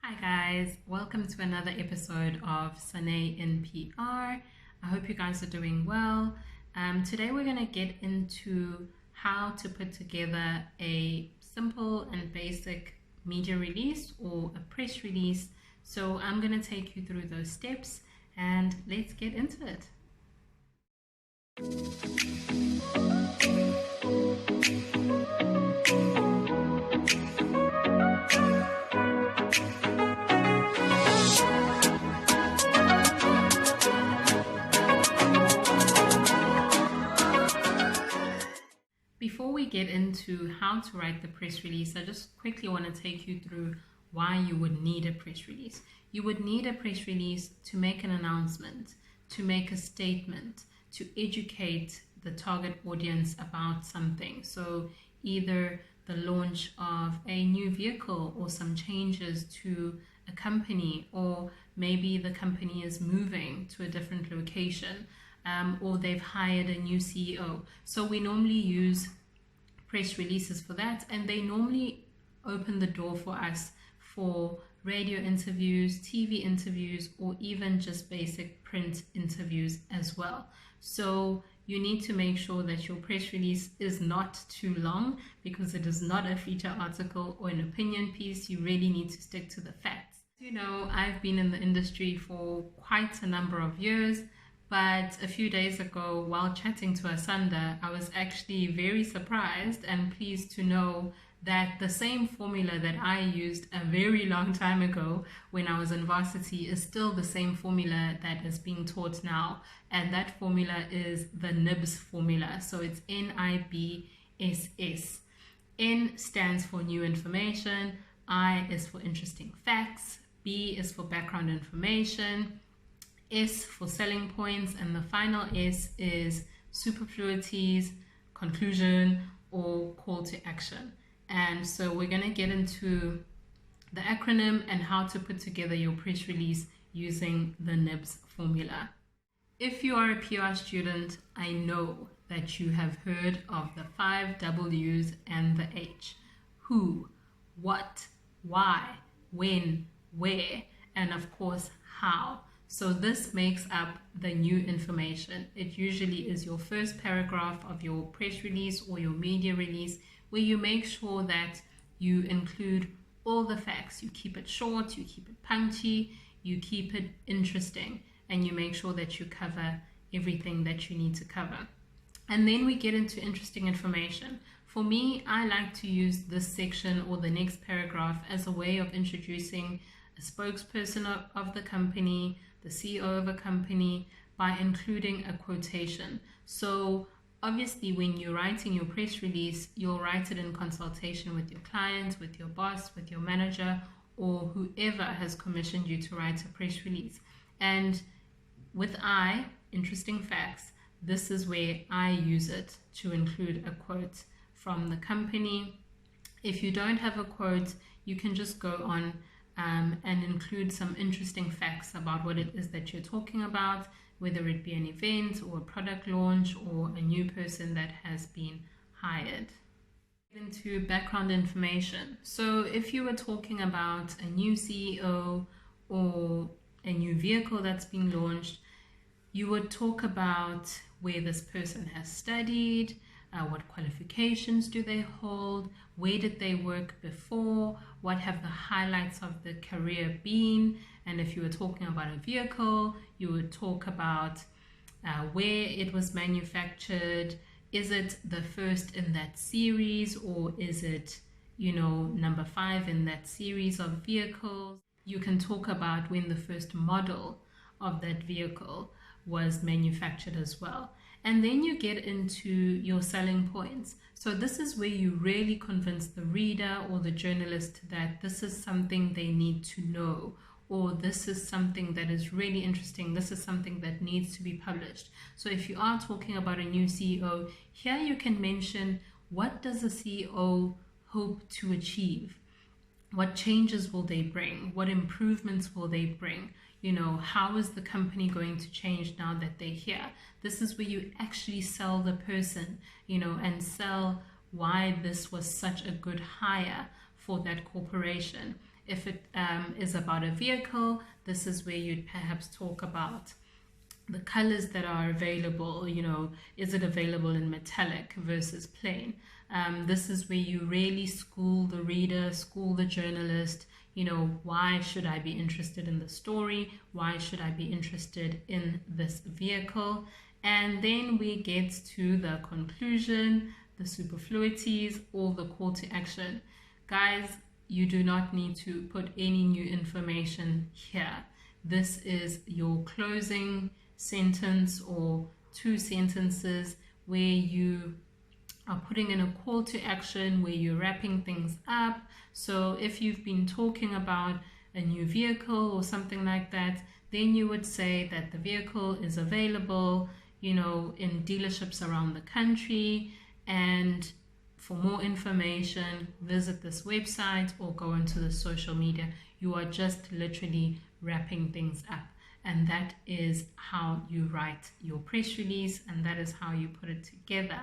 Hi guys, welcome to another episode of Sane in PR. I hope you guys are doing well. Today we're going to get into how to put together a simple and basic media release or a press release. So I'm going to take you through those steps and let's get into it. Before we get into how to write the press release, I just quickly want to take you through why you would need a press release. You would need a press release to make an announcement, to make a statement, to educate the target audience about something. So either the launch of a new vehicle or some changes to a company, or maybe the company is moving to a different location. Or they've hired a new CEO. So we normally use press releases for that, and they normally open the door for us for radio interviews, TV interviews, or even just basic print interviews as well. So you need to make sure that your press release is not too long, because it is not a feature article or an opinion piece. You really need to stick to the facts. You know, I've been in the industry for quite a number of years. But a few days ago, while chatting to Asanda, I was actually very surprised and pleased to know that the same formula that I used a very long time ago when I was in varsity is still the same formula that is being taught now. And that formula is the NIBS formula. So it's NIBSS. N stands for new information, I is for interesting facts, B is for background information, S for selling points, and the final S is superfluities, conclusion, or call to action. And so we're going to get into the acronym and how to put together your press release using the NIBS formula. If you are a PR student, I know that you have heard of the 5 W's and the H. Who, what, why, when, where, and of course, how. So this makes up the new information. It usually is your first paragraph of your press release or your media release, where you make sure that you include all the facts. You keep it short, you keep it punchy, you keep it interesting, and you make sure that you cover everything that you need to cover. And then we get into interesting information. For me, I like to use this section or the next paragraph as a way of introducing a spokesperson of the company, the CEO of a company, by including a quotation. So obviously when you're writing your press release, you'll write it in consultation with your client, with your boss, with your manager, or whoever has commissioned you to write a press release. And with interesting facts, this is where I use it to include a quote from the company. If you don't have a quote, you can just go on and include some interesting facts about what it is that you're talking about, whether it be an event or a product launch or a new person that has been hired. Into background information. So if you were talking about a new CEO or a new vehicle that's been launched, you would talk about where this person has studied, what qualifications do they hold, where did they work before, what have the highlights of the career been, and if you were talking about a vehicle, you would talk about where it was manufactured. Is it the first in that series, or is it, number 5 in that series of vehicles? You can talk about when the first model of that vehicle was manufactured as well. And then you get into your selling points. So this is where you really convince the reader or the journalist that this is something they need to know, or this is something that is really interesting, this is something that needs to be published. So if you are talking about a new CEO, here you can mention, what does the CEO hope to achieve? What changes will they bring? What improvements will they bring? How is the company going to change now that they're here? This is where you actually sell the person, and sell why this was such a good hire for that corporation. If it is about a vehicle, this is where you'd perhaps talk about the colors that are available. You know, is it available in metallic versus plain? This is where you really school the reader, school the journalist. You know, why should I be interested in the story? Why should I be interested in this vehicle? And then we get to the conclusion, the superfluities, or the call to action. Guys, you do not need to put any new information here. This is your closing sentence or 2 sentences where you are putting in a call to action, where you're wrapping things up. So if you've been talking about a new vehicle or something like that, then you would say that the vehicle is available, you know, in dealerships around the country, and for more information, visit this website or go into the social media. You are just literally wrapping things up. And that is how you write your press release, and that is how you put it together.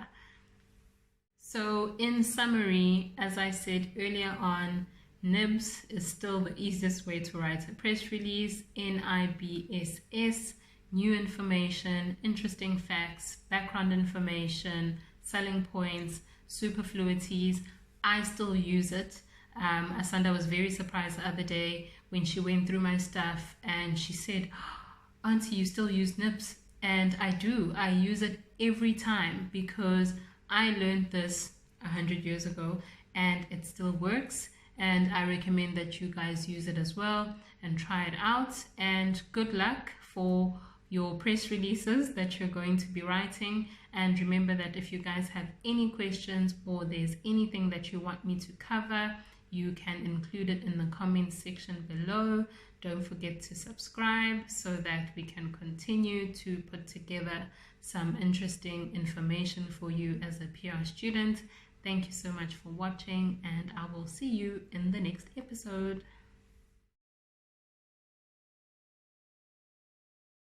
So in summary, as I said earlier on, NIBS is still the easiest way to write a press release. NIBSS, new information, interesting facts, background information, selling points, superfluities. I still use it. Asanda was very surprised the other day when she went through my stuff and she said, "Auntie, you still use NIBS?" And I do. I use it every time because I learned this 100 years ago and it still works. And I recommend that you guys use it as well and try it out. And good luck for your press releases that you're going to be writing. And remember that if you guys have any questions or there's anything that you want me to cover, you can include it in the comments section below. Don't forget to subscribe so that we can continue to put together some interesting information for you as a PR student. Thank you so much for watching, and I will see you in the next episode.